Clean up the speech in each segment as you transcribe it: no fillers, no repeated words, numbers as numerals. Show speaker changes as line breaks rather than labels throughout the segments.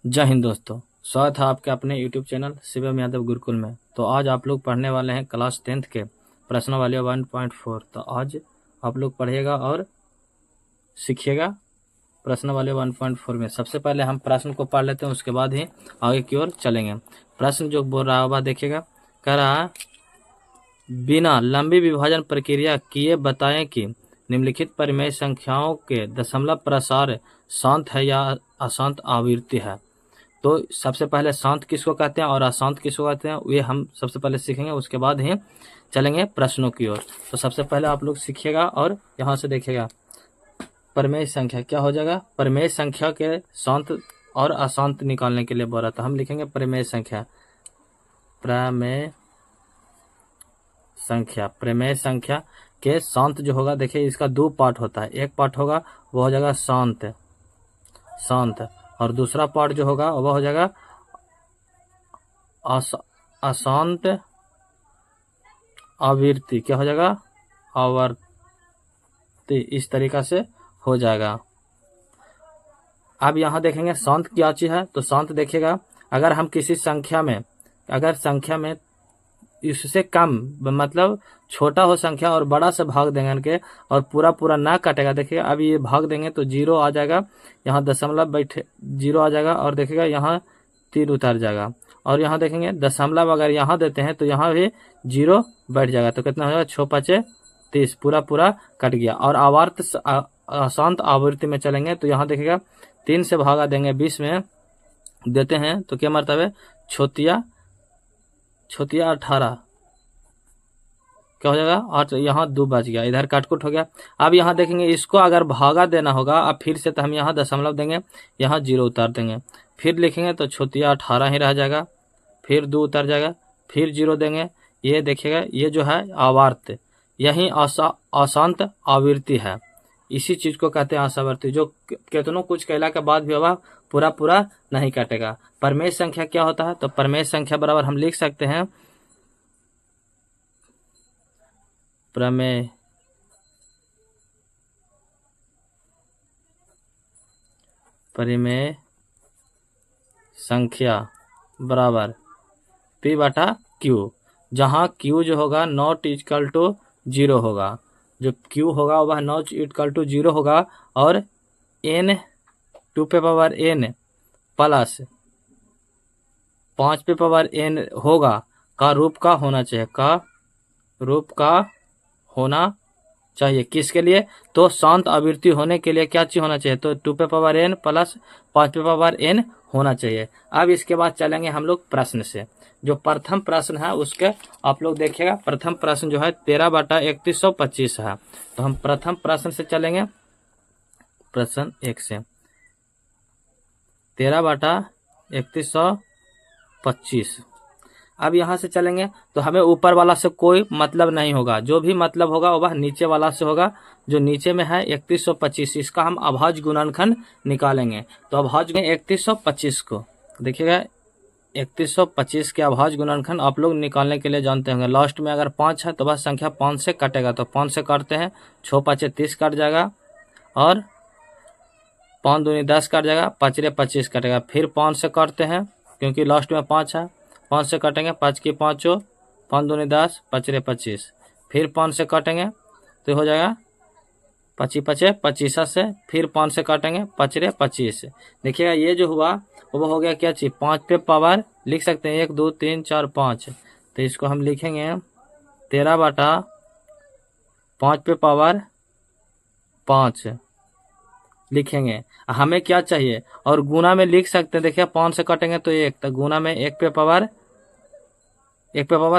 जय हिंद दोस्तों, स्वागत है आपके अपने YouTube चैनल शिवम यादव गुरुकुल में। तो आज आप लोग पढ़ने वाले हैं क्लास 10th के प्रश्नावली 1.4। तो आज आप लोग पढ़िएगा और सीखिएगा प्रश्नावली 1.4 में। सबसे पहले हम प्रश्न को पढ़ लेते हैं, उसके बाद ही आगे की ओर चलेंगे। प्रश्न जो बोल रहा होगा देखिएगा, कह रहा है बिना लंबी विभाजन प्रक्रिया किए बताएं कि निम्नलिखित परिमेय संख्याओं के दशमलव प्रसार शांत है या अशांत आवृत्ति है। तो सबसे पहले शांत किसको कहते हैं और अशांत किसको कहते हैं, ये हम सबसे पहले सीखेंगे, उसके बाद ही चलेंगे प्रश्नों की ओर। तो सबसे पहले आप लोग सीखिएगा और यहाँ से देखिएगा परिमेय संख्या क्या हो जाएगा। परिमेय संख्या के शांत और अशांत निकालने के लिए बोल रहा था, हम लिखेंगे परिमेय संख्या। प्रमेय संख्या के शांत जो होगा, देखिए इसका दो पार्ट होता है। एक पार्ट होगा वो हो जाएगा शांत, और दूसरा पार्ट जो होगा वह हो जाएगा अशांत आवृत्ति। क्या हो जाएगा? आवर्ती। इस तरीका से हो जाएगा। अब यहाँ देखेंगे शांत क्या चीज है। तो शांत देखिएगा, अगर हम किसी संख्या में, अगर संख्या में इससे कम मतलब छोटा हो संख्या और बड़ा से भाग देंगे इनके और पूरा पूरा ना काटेगा। देखिएगा अब ये भाग देंगे तो 0 आ जाएगा, यहाँ दशमलव बैठे 0 आ जाएगा और देखिएगा यहाँ 3 उतर जाएगा। और यहाँ देखेंगे दशमलव अगर यहाँ देते हैं तो यहाँ भी 0 बैठ जाएगा। तो कितना हो जाएगा? 6 5 30, पूरा पूरा कट गया। और आवर्त अशांत आवृत्ति में चलेंगे तो यहाँ देखिएगा 3 से भागा देंगे, 20 में देते हैं तो क्या मतलब है? छोतिया 18 क्या हो जाएगा? 8। यहाँ 2 बच गया, इधर काटकुट हो गया। अब यहाँ देखेंगे इसको अगर भागा देना होगा, अब फिर से तो हम यहाँ दशमलव देंगे, यहाँ 0 उतार देंगे, फिर लिखेंगे तो छोतिया 18 ही रह जाएगा, फिर 2 उतर जाएगा, फिर 0 देंगे। ये देखिएगा ये जो है आवर्त, यही अशांत आवृत्ति है। इसी चीज को कहते हैं अशावर्ती, जो कितनों कुछ कहला के बाद भी वह पूरा पूरा नहीं काटेगा। परिमेय संख्या क्या होता है? तो परिमेय संख्या बराबर हम लिख सकते हैं परिमेय संख्या बराबर P/Q, जहां Q जो होगा नॉट इक्वल टू 0 होगा। जो Q होगा वह नॉट इक्वल टू 0 होगा और n 2 पे पावर n प्लस 5 पे पावर n होगा का रूप का होना चाहिए, किसके लिए? तो शांत आवृत्ति होने के लिए क्या चीज होना चाहिए? तो 2 पे पावर n प्लस 5 पे पावर n होना चाहिए। अब इसके बाद चलेंगे हम लोग प्रश्न से। जो प्रथम प्रश्न है उसके आप लोग देखिएगा। प्रथम प्रश्न जो है 13/3125 है। तो हम प्रथम प्रश्न से चलेंगे, प्रश्न 1 से। 13/3125। अब यहाँ से चलेंगे तो हमें ऊपर वाला से कोई मतलब नहीं होगा, जो भी मतलब होगा वह नीचे वाला से होगा। जो नीचे में है 3125, इसका हम अभाज्य गुणनखंड निकालेंगे। तो अभाज्य में 3125 को देखिएगा, 3125 के अभाज्य गुणनखंड आप लोग निकालने के लिए जानते होंगे। लास्ट में अगर 5 है तो वह संख्या 5 से कटेगा, तो 5 से काटते हैं, 6 5 30 कट जाएगा और 5 दूनी 10 कट जाएगा, 5 रे 25 कटेगा। फिर 5 से काटते हैं क्योंकि लास्ट में 5 है, 5 से काटेंगे, 5 की 5, 5 दूनी 10, 5 रे 25। फिर 5 से काटेंगे तो हो जाएगा 25 5 25 से, फिर 5 से काटेंगे, 5 रे 25। देखिएगा ये जो हुआ वो हो गया क्या चीज? 5 पे पावर लिख सकते हैं 1 2 3 4 5। तो इसको हम लिखेंगे 13/5 पे पावर 5 लिखेंगे। हमें क्या चाहिए? और गुना में लिख सकते हैं। देखिए 5 से काटेंगे तो 1, तो गुना में 1 पे पावर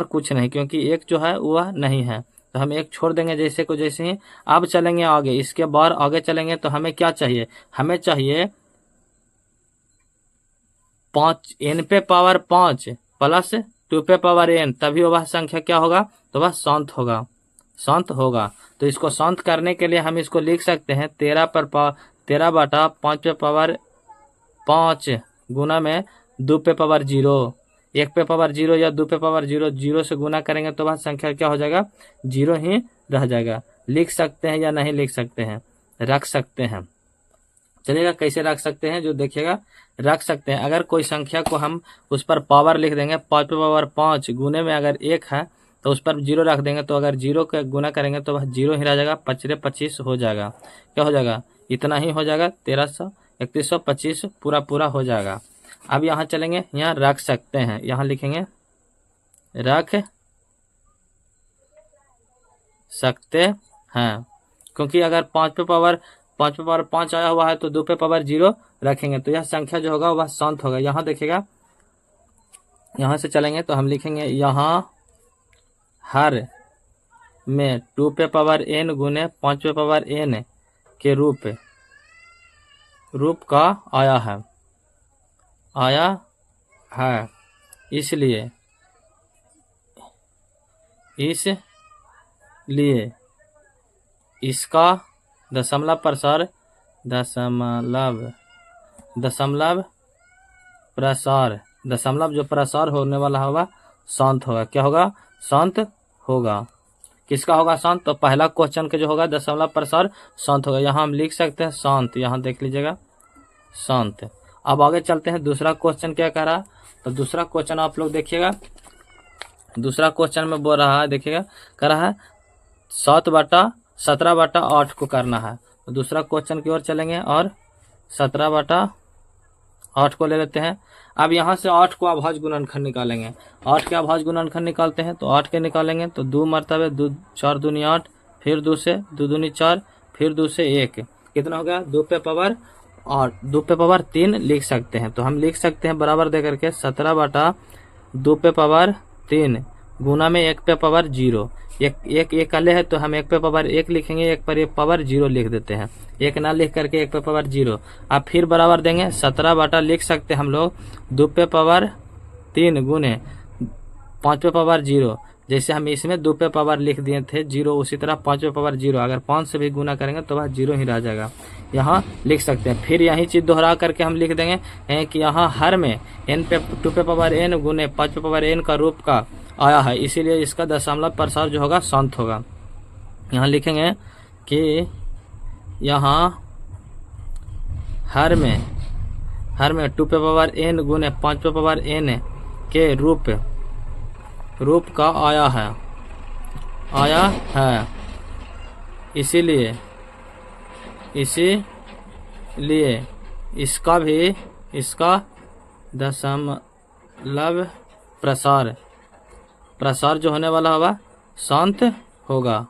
कुछ नहीं, क्योंकि 1 जो है वह नहीं है, तो हम 1 छोड़ देंगे जैसे को जैसे ही। अब चलेंगे आगे, इसके बाद आगे चलेंगे तो हमें क्या चाहिए? हमें चाहिए 5 n पे पावर 5 प्लस 2 पे पावर n, तभी वह संख्या क्या होगा? तो वह शांत होगा। तो इसको शांत करने के लिए हम इसको लिख सकते हैं 13/5 पे पावर 5 गुना में 2 पे पावर 0, 1 पे पावर 0 या 2 पे पावर 0, 0 से गुना करेंगे तो वह संख्या क्या हो जाएगा? 0 ही रह जाएगा। लिख सकते हैं या नहीं लिख सकते हैं? रख सकते हैं। चलिएगा कैसे रख सकते हैं, जो देखिएगा रख सकते हैं। अगर कोई संख्या को हम उस पर पावर लिख देंगे, 5 पे पावर 5 गुने में अगर 1 है तो उस पर 0 रख देंगे, तो अगर 0 का गुना करेंगे तो वह 0 ही रह जाएगा, 25 हो जाएगा। क्या हो जाएगा, इतना ही हो जाएगा, 1300 3125 पूरा पूरा हो जाएगा। अब यहाँ चलेंगे, यहाँ रख सकते हैं, यहाँ लिखेंगे रख सकते हैं, क्योंकि अगर 5 पे पावर 5 आया हुआ है तो 2 पे पावर 0 रखेंगे तो यह संख्या जो होगा वह शांत होगा। यहाँ देखिएगा, यहाँ से चलेंगे तो हम लिखेंगे यहाँ हर में 2 पे पावर n गुने 5 पे पावर n के रूप का आया है, इसलिए इसका दशमलव प्रसार दशमलव जो प्रसार होने वाला होगा शांत होगा। क्या होगा, शांत होगा। किसका होगा शांत, तो पहला क्वेश्चन के जो होगा दशमलव प्रसार शांत होगा। यहाँ हम लिख सकते हैं शांत, यहाँ देख लीजिएगा शांत। अब आगे चलते हैं, दूसरा क्वेश्चन क्या कह रहा, तो दूसरा क्वेश्चन आप लोग देखिएगा, दूसरा क्वेश्चन में बोल रहा है, देखिएगा कह रहा है 17/8 को करना है। तो दूसरा क्वेश्चन की ओर चलेंगे और 17/8 को ले लेते हैं। अब यहाँ से 8 को अभाज्य गुणनखंड निकालेंगे। 8 के अभाज्य गुणनखंड निकालते हैं, तो 8 के निकालेंगे तो 2 मरतबे 2 4 दूनी 8, फिर 2 से 2 दूनी 4, फिर 2 से 1, कितना हो गया 2 पे पावर 8, 2 पे पावर 3 लिख सकते हैं। तो हम लिख सकते हैं बराबर दे करके 17/2 पे पावर 3 गुना में 1 पे पावर 0। एक अले है तो हम 1 पे पावर 1 लिखेंगे, 1 पर 1 पावर 0 लिख देते हैं, 1 ना लिख करके 1 पे पावर 0। अब फिर बराबर देंगे 17 लिख सकते हैं हम लोग 2 पे पावर 3 गुने 5 पे पावर 0। जैसे हम इसमें 2 पे पावर लिख दिए थे 0, उसी तरह 5 पे पावर 0 अगर 5 से भी गुना करेंगे तो वह 0 ही रह जाएगा, यहाँ लिख सकते हैं। फिर यही चीज़ दोहरा करके हम लिख देंगे कि यहाँ हर में n पे 2 पे पावर n गुने 5 पे पावर n का रूप का आया है, इसीलिए इसका दशमलव प्रसार जो होगा शांत होगा। यहाँ लिखेंगे कि यहाँ हर में 2 पे पावर n गुने 5 पे पावर n के रूप का आया है, इसीलिए इसका दशमलव प्रसार जो होने वाला होगा शांत होगा।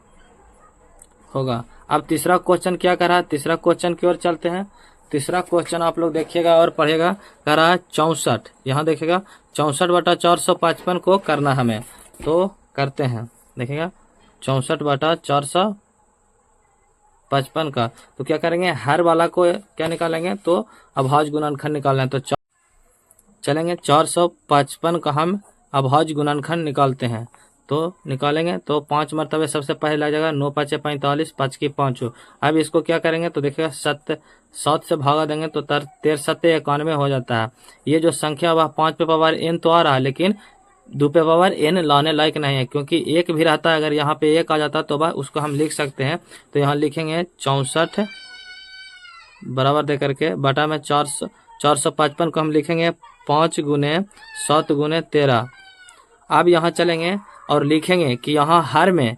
अब तीसरा क्वेश्चन क्या कर रहा है, तीसरा क्वेश्चन की ओर चलते हैं। तीसरा क्वेश्चन आप लोग देखिएगा और पढ़िएगा, कर रहा है 64। यहाँ देखिएगा 64/455 को करना हमें, तो करते हैं। देखिएगा 64/455 का, तो क्या करेंगे हर वाला को क्या निकालेंगे, तो अभाज्य गुणनखंड निकालना है। तो चलेंगे 455 का हम अभाज्य गुणनखंड निकालते हैं, तो निकालेंगे तो 5 मरतबे सबसे पहले लग जाएगा, 9 5 45, 5 की 5। अब इसको क्या करेंगे, तो देखिएगा 7 से भागा देंगे तो 13 7 91 हो जाता है। ये जो संख्या वह 5 पे पावर n तो आ रहा है, लेकिन 2 पे पावर n लाने लायक नहीं है, क्योंकि 1 भी रहता है। अगर यहाँ पे 1 आ जाता तो वह उसको हम लिख सकते हैं। तो यहाँ लिखेंगे 64 बराबर दे करके बटा में 455 को हम लिखेंगे 5 गुने 7 गुने 13। अब यहाँ चलेंगे और लिखेंगे कि यहाँ हर में,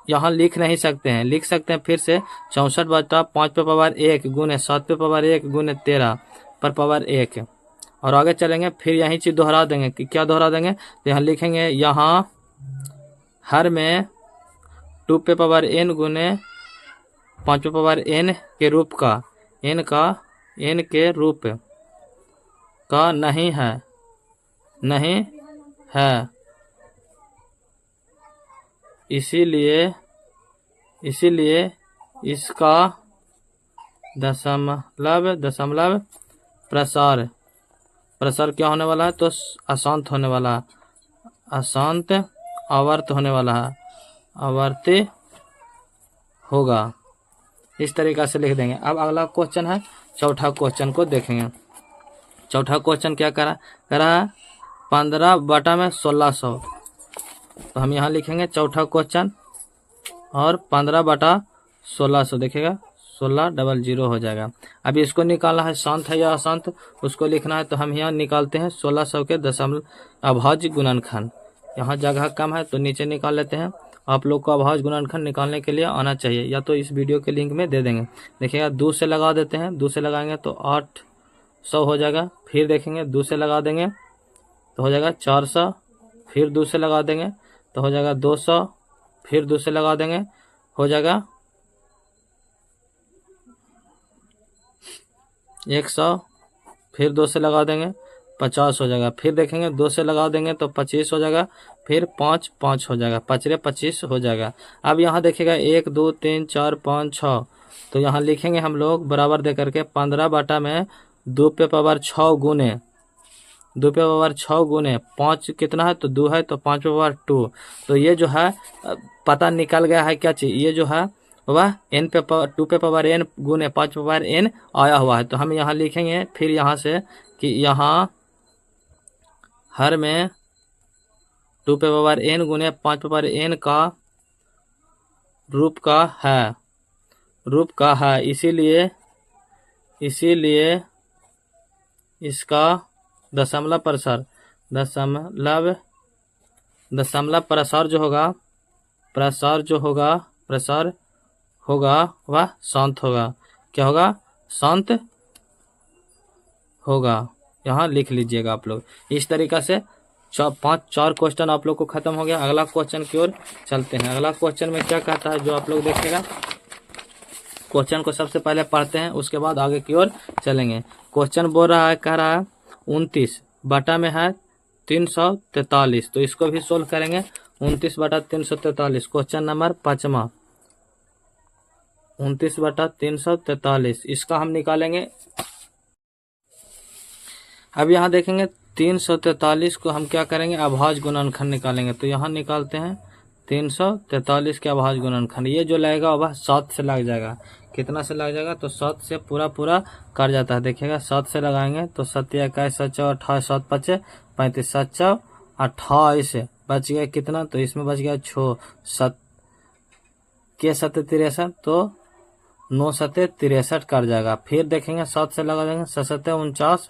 यहाँ लिख नहीं सकते हैं, लिख सकते हैं फिर से 64/5 पे पावर 1 गुने 7 पे पावर 1 गुने 13 पर पावर 1। और आगे चलेंगे फिर यही चीज़ दोहरा देंगे कि क्या दोहरा देंगे, तो यहाँ लिखेंगे यहाँ हर में 2 पे पावर n गुने 5 पे पावर n के रूप का n के रूप का नहीं है, इसीलिए इसका दशमलव प्रसार क्या होने वाला है, तो अशांत होने वाला है, अशांत आवर्त होने वाला है, आवर्ती होगा। इस तरीक़ा से लिख देंगे। अब अगला क्वेश्चन है, चौथा क्वेश्चन को देखेंगे। चौथा क्वेश्चन क्या करा है 15/1600। तो हम यहाँ लिखेंगे चौथा क्वेश्चन और 15/1600 देखिएगा 1600 हो जाएगा। अब इसको निकालना है शांत है या अशांत, उसको लिखना है। तो हम यहाँ निकालते हैं 1600 के दशमलव अभाज्य गुणनखंड। यहाँ जगह कम है तो नीचे निकाल लेते हैं। आप लोग को अभाज्य गुणनखंड निकालने के लिए आना चाहिए, या तो इस वीडियो के लिंक में दे देंगे। देखिएगा 2 से लगा देते हैं, 2 से लगाएंगे तो 800 हो जाएगा। फिर देखेंगे 2 से लगा देंगे तो हो जाएगा 400, फिर 2 से लगा देंगे तो हो जाएगा 200, फिर 2 से लगा देंगे हो जाएगा 100, फिर 2 से लगा देंगे 50 हो जाएगा। फिर देखेंगे 2 से लगा देंगे तो 25 हो जाएगा, फिर 5 हो जाएगा, 5 25 हो जाएगा। अब यहाँ देखिएगा 1 2 3 4 5 6, तो यहाँ लिखेंगे हम लोग बराबर दे करके 15 बटा में 2 पे पावर 6 गुने 2 पे पावर 6 गुने 5 कितना है तो 2 है, तो 5 पे पावर 2। तो ये जो है पता निकल गया है क्या चीज, ये जो है वह n पे पावर 2 पे पावर n गुने 5 पे पावर n आया हुआ है। तो हम यहाँ लिखेंगे फिर यहाँ से कि यहाँ हर में 2 पे पावर n गुने 5 पे पावर n का रूप का है, इसीलिए इसका दशमलव प्रसार होगा वह शांत होगा। क्या होगा? शांत होगा। यहाँ लिख लीजिएगा आप लोग। इस तरीका से 4 क्वेश्चन आप लोग को खत्म हो गया। अगला क्वेश्चन की ओर चलते हैं। अगला क्वेश्चन में क्या कहता है जो आप लोग देखिएगा। क्वेश्चन को सबसे पहले पढ़ते हैं, उसके बाद आगे की ओर चलेंगे। क्वेश्चन बोल रहा है, कह रहा है 29 बटा में है 343, तो इसको भी सोल्व करेंगे। 29 बटा 343 क्वेश्चन नंबर 5वां। 29 बटा 343 इसका हम निकालेंगे। अब यहाँ देखेंगे 343 को हम क्या करेंगे, अभाज्य गुणनखंड निकालेंगे। तो यहाँ निकालते हैं 343 के अभाज्य गुणनखंड। ये जो लगेगा वह 7 से लग जाएगा। कितना से लग जाएगा तो 7 से पूरा कर जाता है। देखिएगा 7 से लगाएंगे तो 7 21 7 28 7 5 35 7 28 बच गया कितना, तो इसमें बच गया 6 7 के 7 63, तो 9 7 63 कर जाएगा। फिर देखेंगे 7 से लगा देंगे 7 7 49,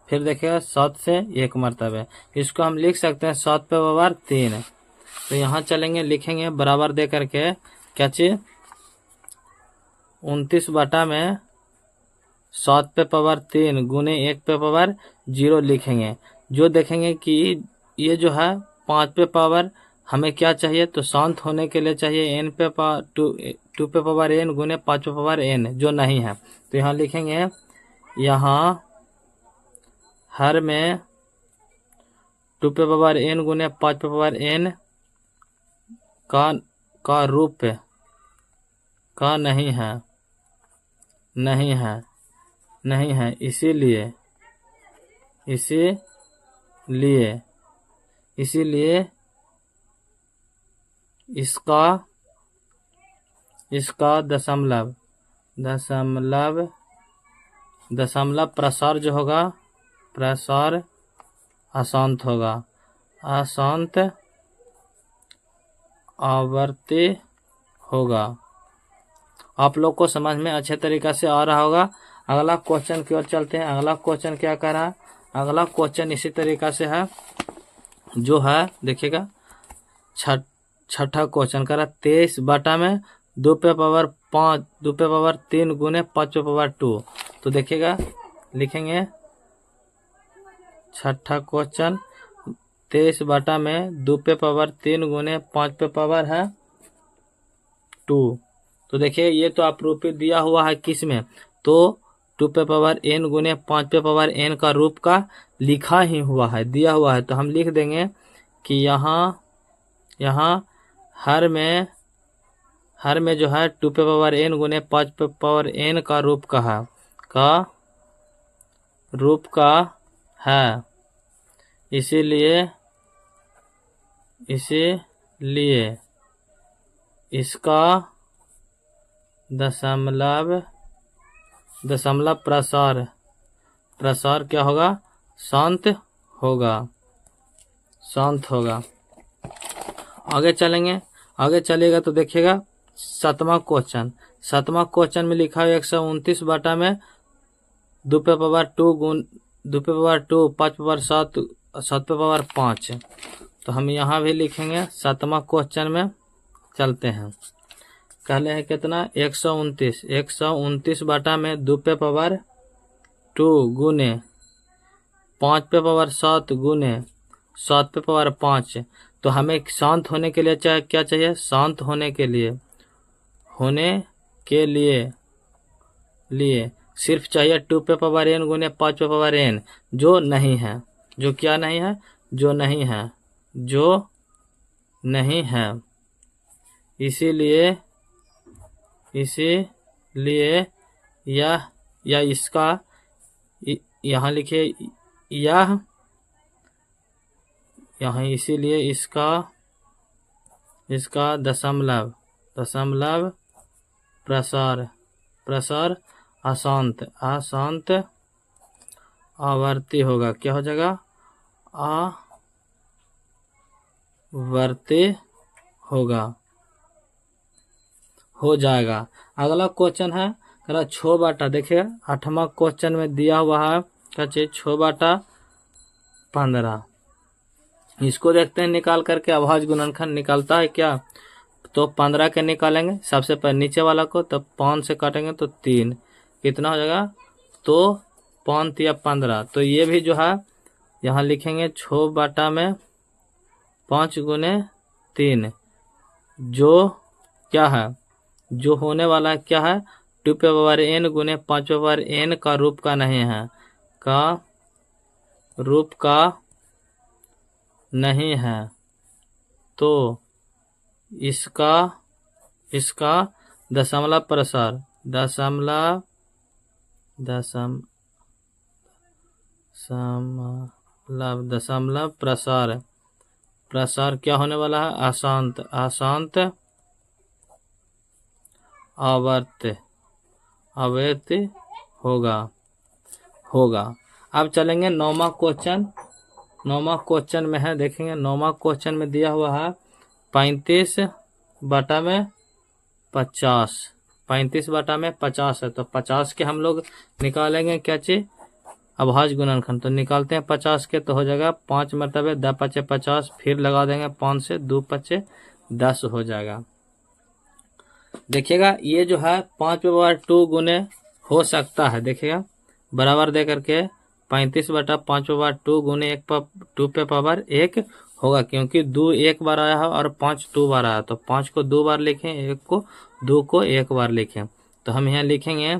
फिर देखिएगा 7 से 1 मरतबे। इसको हम लिख सकते हैं 7 पे पावर 3। तो यहाँ चलेंगे, लिखेंगे बराबर दे करके क्या चीज 29 बटा में 7 पे पावर 3 गुने 1 पे पावर 0 लिखेंगे। जो देखेंगे कि ये जो है 5 पे पावर हमें क्या चाहिए, तो शांत होने के लिए चाहिए n पे पावर 2 पे पावर n गुने 5 पे पावर n, जो नहीं है। तो यहाँ लिखेंगे यहाँ हर में 2 पे पावर n गुने 5 पे पावर n का रूप का नहीं है, इसीलिए इसका दशमलव प्रसार जो होगा, प्रसार अशांत होगा, अशांत आवर्ती होगा। आप लोग को समझ में अच्छे तरीका से आ रहा होगा। अगला क्वेश्चन की ओर चलते हैं। अगला क्वेश्चन क्या कर रहा है, अगला क्वेश्चन इसी तरीका से है जो है, देखिएगा छठा क्वेश्चन कर रहा है 23 बटा में 2 पे पावर 5 2 पे पावर 3 गुने 5 पे पावर 2। तो देखिएगा लिखेंगे छठा क्वेश्चन 23 बटा में 2 पे पावर 3 गुने 5 पे पावर है 2। तो देखिए ये तो अप्रूपित दिया हुआ है किस में, तो 2 पे पावर n गुने 5 पे पावर n का रूप का लिखा ही हुआ है, दिया हुआ है। तो हम लिख देंगे कि यहाँ हर में जो है 2 पे पावर n गुने 5 पे पावर n का रूप का है, इसीलिए इसका दशमलव प्रसार क्या होगा, शांत होगा। आगे चलेंगे, आगे चलेगा तो देखिएगा 7वां क्वेश्चन 7वां क्वेश्चन में लिखा है 129 बटा में 2 पे पावर 2 गुण 2 पे पावर 2 5 पे पावर 7 7 पे पावर 5। तो हम यहाँ भी लिखेंगे 7वां क्वेश्चन में चलते हैं। कहले हैं कितना 129 बटा में 2 पे पावर 2 गुने 5 पे पावर 7 गुने 7 पे पावर 5। तो हमें शांत होने के लिए क्या चाहिए? शांत होने के लिए सिर्फ चाहिए 2 पे पावर n गुने 5 पे पावर n, जो नहीं है। जो क्या नहीं है? जो नहीं है। इसीलिए या इसका यहाँ लिखिए यहाँ इसीलिए इसका दशमलव प्रसार अशांत आवर्ती होगा। क्या हो जाएगा? आवर्ती हो जाएगा। अगला क्वेश्चन है 6 बटा, देखिए 8वां क्वेश्चन में दिया हुआ है क्या चाहिए? 6 बटा 15। इसको देखते हैं निकाल करके अभाज्य गुणनखंड निकालता है क्या। तो 15 के निकालेंगे सबसे पहले नीचे वाला को, तो 5 से काटेंगे तो 3, कितना हो जाएगा? तो 5 या 15। तो ये भी जो है यहाँ लिखेंगे 6 बटा में 5 गुने 3, जो क्या है? जो होने वाला क्या है? 2 पे पावर n गुने 5 पे पावर n का रूप का नहीं है, नहीं है। तो इसका दशमलव प्रसार क्या होने वाला है? अशांत आवर्त होगा। अब चलेंगे 9वां क्वेश्चन में है, देखेंगे 9वां क्वेश्चन में दिया हुआ है 35 बटा में 50। 35 बटा में 50 है, तो 50 के हम लोग निकालेंगे क्या चीज? अभाज्य गुणनखंड। तो निकालते हैं 50 के, तो हो जाएगा 5 मरतबे 10 पचे 50, फिर लगा देंगे 5 से 2 पचे 10 हो जाएगा। देखिएगा ये जो है 5 पे पावर 2 गुने हो सकता है, देखिएगा बराबर दे करके 35 बटा 5 पे पावर 2 गुने 2 पे पावर 1 होगा, क्योंकि 2 एक बार आया है और 5 2 बार आया, तो 5 को 2 बार लिखें, 2 को 1 बार लिखें। तो हम यहाँ लिखेंगे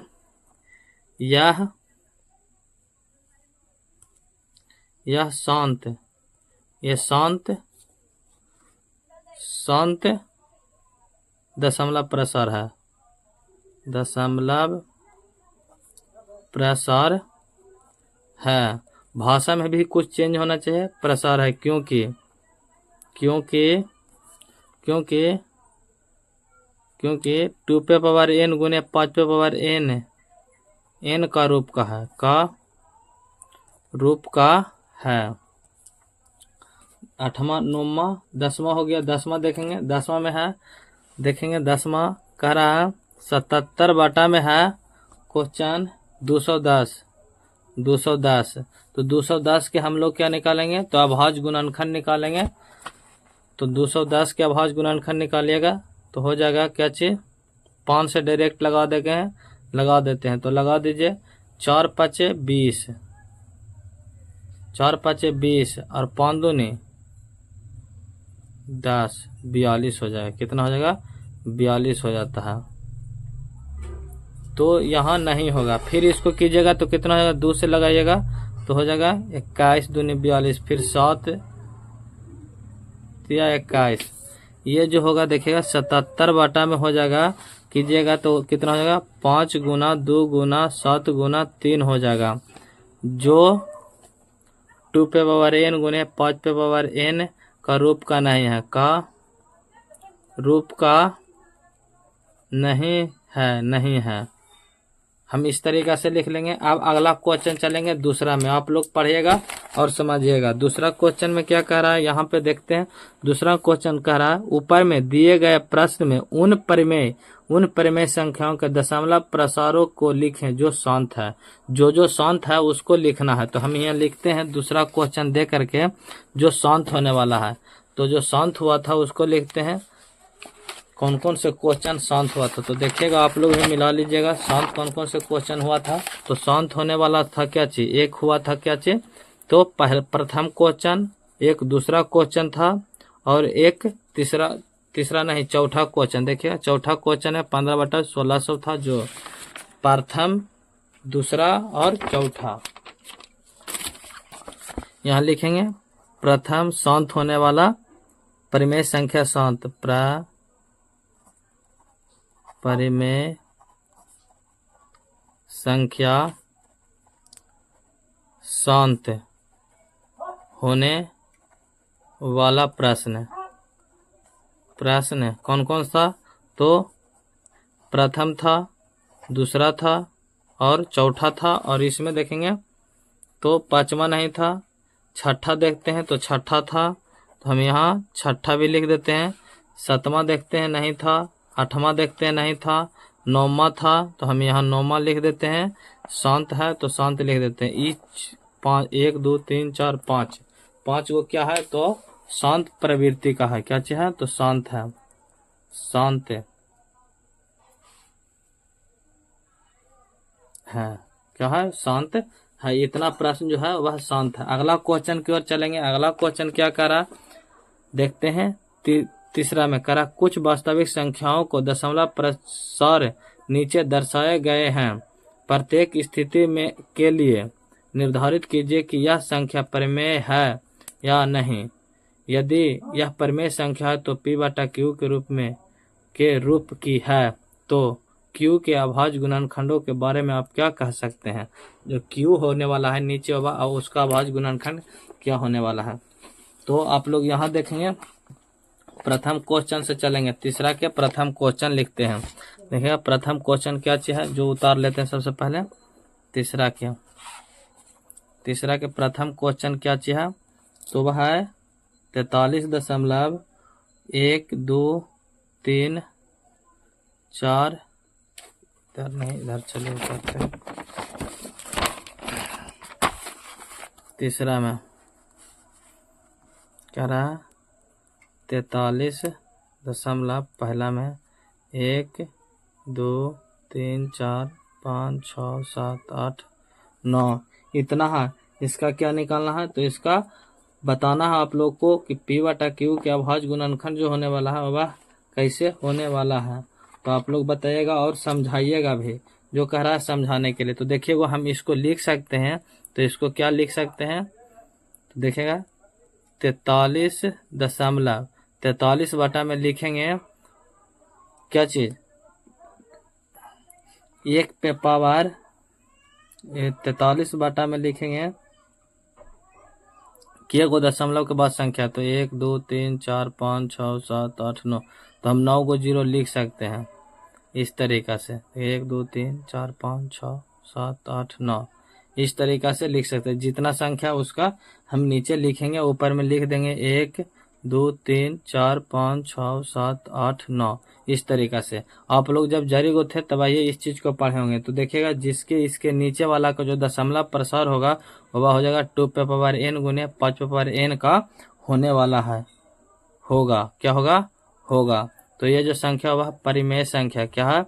यह शांत दशमलव प्रसार है। भाषा में भी कुछ चेंज होना चाहिए, प्रसार है, क्योंकि 2 पे पावर n गुने 5 पे पावर n का रूप का है। 8वां 9वां 10वां हो गया। 10वां देखेंगे, 10वां में है, देखेंगे 10वां कह रहा है 77 बटा में है क्वेश्चन 210। तो 210 के हम लोग क्या निकालेंगे? तो अभाज्य गुणनखंड निकालेंगे। तो 210 के अभाज्य गुणनखंड निकालिएगा तो हो जाएगा क्या चीज? 5 से डायरेक्ट लगा देते हैं। तो लगा दीजिए 4 पचे 20, 4 पचे 20 और 5 दूनी 10, 42 हो जाएगा। कितना हो जाएगा? 42 हो जाता है। तो यहाँ नहीं होगा, फिर इसको कीजिएगा तो कितना हो जाएगा? 2 से लगाइएगा तो हो जाएगा 21 दूनी 42, फिर 7 या 21। ये जो होगा देखिएगा 77 बटा में हो जाएगा, कीजिएगा तो कितना हो जाएगा? 5 गुना 2 गुना 7 गुना 3 हो जाएगा, जो 2 पे पावर n गुने 5 पे पावर n का रूप का नहीं है, नहीं है। हम इस तरीका से लिख लेंगे। अब अगला क्वेश्चन चलेंगे दूसरा में, आप लोग पढ़िएगा और समझिएगा। दूसरा क्वेश्चन में क्या कह रहा है, यहाँ पे देखते हैं। दूसरा क्वेश्चन कह रहा है ऊपर में दिए गए प्रश्न में उन परिमेय संख्याओं के दशमलव प्रसारों को लिखें जो शांत है। जो शांत है उसको लिखना है। तो हम यहाँ लिखते हैं दूसरा क्वेश्चन दे करके जो शांत होने वाला है। तो जो शांत हुआ था उसको लिखते हैं। कौन कौन से क्वेश्चन शांत हुआ था तो देखिएगा, आप लोग भी मिला लीजिएगा। शांत कौन कौन से क्वेश्चन हुआ था। तो शांत होने वाला था क्या चीज, एक हुआ था क्या चीज, तो प्रथम क्वेश्चन, एक दूसरा क्वेश्चन था और एक तीसरा नहीं चौथा क्वेश्चन। देखिए चौथा क्वेश्चन है 15/1600 था, जो प्रथम, दूसरा और चौथा। यहाँ लिखेंगे प्रथम शांत होने वाला परिमेय संख्या शांत, परिमेय संख्या शांत होने वाला प्रश्न कौन कौन सा, तो प्रथम था, दूसरा था और चौथा था। और इसमें देखेंगे तो पांचवा नहीं था। छठा देखते हैं तो छठा था, तो हम यहाँ छठा भी लिख देते हैं। सातवां देखते हैं नहीं था। आठवां देखते हैं नहीं था। नौवां था तो हम यहाँ नौवां लिख देते हैं। शांत है तो शांत लिख देते हैं। ईच 1 2 3 4 5 वो क्या है, तो शांत प्रवृत्ति का है। क्या चीज है, तो शांत है, शांत है। क्या है, शांत है। इतना प्रश्न जो है वह शांत है। अगला क्वेश्चन की ओर चलेंगे। अगला क्वेश्चन क्या करा देखते हैं। तीसरा में करा कुछ वास्तविक संख्याओं को दशमलव प्रसार नीचे दर्शाए गए हैं। प्रत्येक स्थिति में के लिए निर्धारित कीजिए कि यह संख्या परिमेय है या नहीं। यदि यह परिमेय संख्या है तो P/Q के रूप की है, तो Q के अभाज्य गुणनखंडों के बारे में आप क्या कह सकते हैं। जो Q होने वाला है नीचे होगा और उसका अभाज्य गुणनखंड क्या होने वाला है। तो आप लोग यहाँ देखेंगे प्रथम क्वेश्चन से चलेंगे। तीसरा के प्रथम क्वेश्चन लिखते हैं। देखिए प्रथम क्वेश्चन क्या चीज है, जो उतार लेते हैं सबसे पहले। तीसरा के प्रथम क्वेश्चन क्या चीज है, तो वह है 43.123 इधर नहीं, इधर चले करते हैं। तीसरा में क्या रहा, 43 दशमलव पहला में 1 2 3 4 5 6 7 8 9 इतना है। इसका क्या निकालना है, तो इसका बताना है आप लोग को कि P/Q के अभाज्य गुणनखंड जो होने वाला है वह कैसे होने वाला है। तो आप लोग बताइएगा और समझाइएगा भी, जो कह रहा है समझाने के लिए। तो देखिएगा हम इसको लिख सकते हैं। तो इसको क्या लिख सकते हैं, तो देखिएगा 43 बटा में लिखेंगे क्या चीज, 1 पे पावर 43 बटा में लिखेंगे किए को दशमलव के बाद संख्या, तो 1 2 3 4 5 6 7 8 9, तो हम 9 को 0 लिख सकते हैं इस तरीका से। 1 2 3 4 5 6 7 8 9 इस तरीका से लिख सकते हैं। जितना संख्या उसका हम नीचे लिखेंगे, ऊपर में लिख देंगे 1 2 3 4 5 6 7 8 9 इस तरीका से। आप लोग जब जरी को थे तब ये इस चीज को पढ़े होंगे। तो देखिएगा जिसके इसके नीचे वाला का जो दशमलव प्रसार होगा वह हो जाएगा 2 पे पावर n गुने 5 पे पावर n का होने वाला है। होगा क्या होगा। तो ये जो संख्या वह परिमेय संख्या क्या है,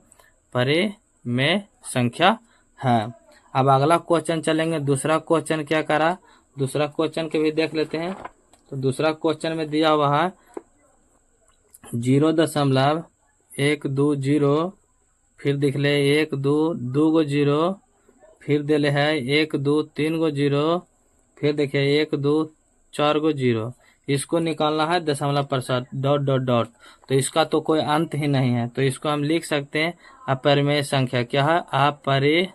परिमेय संख्या है। अब अगला क्वेश्चन चलेंगे। दूसरा क्वेश्चन क्या करा, दूसरा क्वेश्चन के भी देख लेते हैं। तो दूसरा क्वेश्चन में दिया हुआ है 0.120, फिर दिख ले 1 2 2 गो 0, फिर दिले है 1 2 3 गो 0, फिर देखिए 1 2 4 गो 0। इसको निकालना है दशमलव प्रसार डॉट। तो इसका तो कोई अंत ही नहीं है। तो इसको हम लिख सकते हैं अपरिमेय संख्या। क्या है, अपरिमेय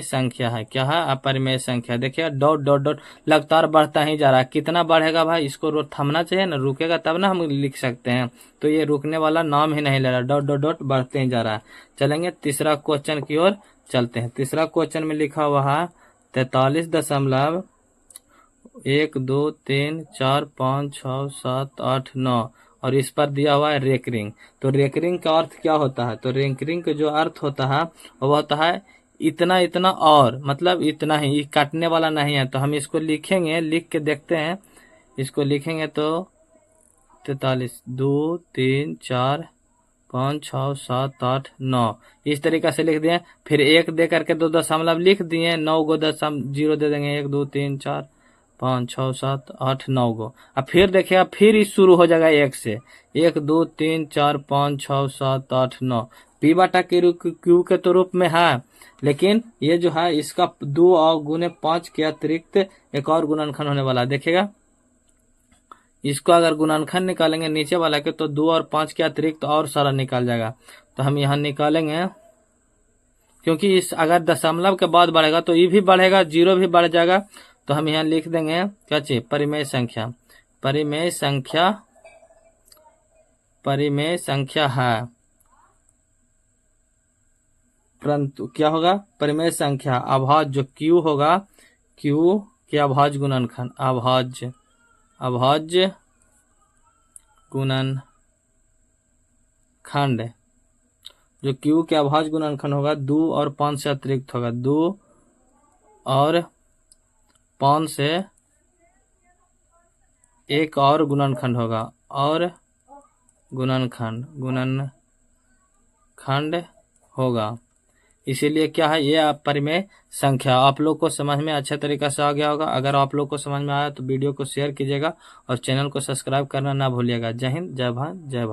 संख्या है। क्या है, अपरिमेय संख्या। देखिए डॉट लगातार बढ़ता ही जा रहा है। कितना बढ़ेगा भाई, इसको थमना चाहिए ना, रुकेगा तब ना हम लिख सकते हैं। तो ये रुकने वाला नाम ही नहीं ले रहा, डॉट बढ़ते ही जा रहा है। चलेंगे तीसरा क्वेश्चन की ओर चलते हैं। तीसरा क्वेश्चन में लिखा हुआ है 43.123456789 और इस पर दिया हुआ है रेकरिंग। तो रेकरिंग का अर्थ क्या होता है? तो रेकरिंग का जो अर्थ होता है वो होता है इतना इतना और, मतलब इतना ही, ये काटने वाला नहीं है। तो हम इसको लिखेंगे, लिख के देखते हैं। इसको लिखेंगे तो 43, 2, 3, 4, 5, 6, 7, 8, 9 इस तरीका से लिख दिए। फिर 1 दे करके 2 दशमलव लिख दिए, 9 गो जीरो दे देंगे, 1, 2, 3, 4, 5, 6, 7, 8, 9 गो। अब फिर देखिएगा, फिर इस शुरू हो जाएगा 1 से, 1, 2, 3, 4, 5, 6, 7, 8, 9 पी बटा क्यू के तो रूप में है, लेकिन ये जो है इसका 2 और गुने 5 के अतिरिक्त एक और गुणनखंड होने वाला है। देखिएगा, इसको अगर गुणनखंड निकालेंगे नीचे वाला के, तो 2 और 5 के अतिरिक्त और सारा निकाल जाएगा। तो हम यहाँ निकालेंगे, क्योंकि इस अगर दशमलव के बाद बढ़ेगा तो ये भी बढ़ेगा, 0 भी बढ़ जाएगा। तो हम यहाँ लिख देंगे क्या चीज? परिमेय संख्या। परिमेय संख्या है, परंतु क्या होगा? परिमेय संख्या अभाज्य जो Q होगा, Q के अभाज्य गुणनखंड, अभाज्य गुणनखंड जो Q के अभाज्य गुणनखंड होगा 2 और 5 से अतिरिक्त होगा, 2 और 5 से एक और गुणनखंड होगा, और गुणनखंड होगा। इसीलिए क्या है, ये परिमेय संख्या आप लोग को समझ में अच्छे तरीके से आ गया होगा। अगर आप लोग को समझ में आया तो वीडियो को शेयर कीजिएगा और चैनल को सब्सक्राइब करना ना भूलिएगा। जय हिंद, जय भारत, जय भारत।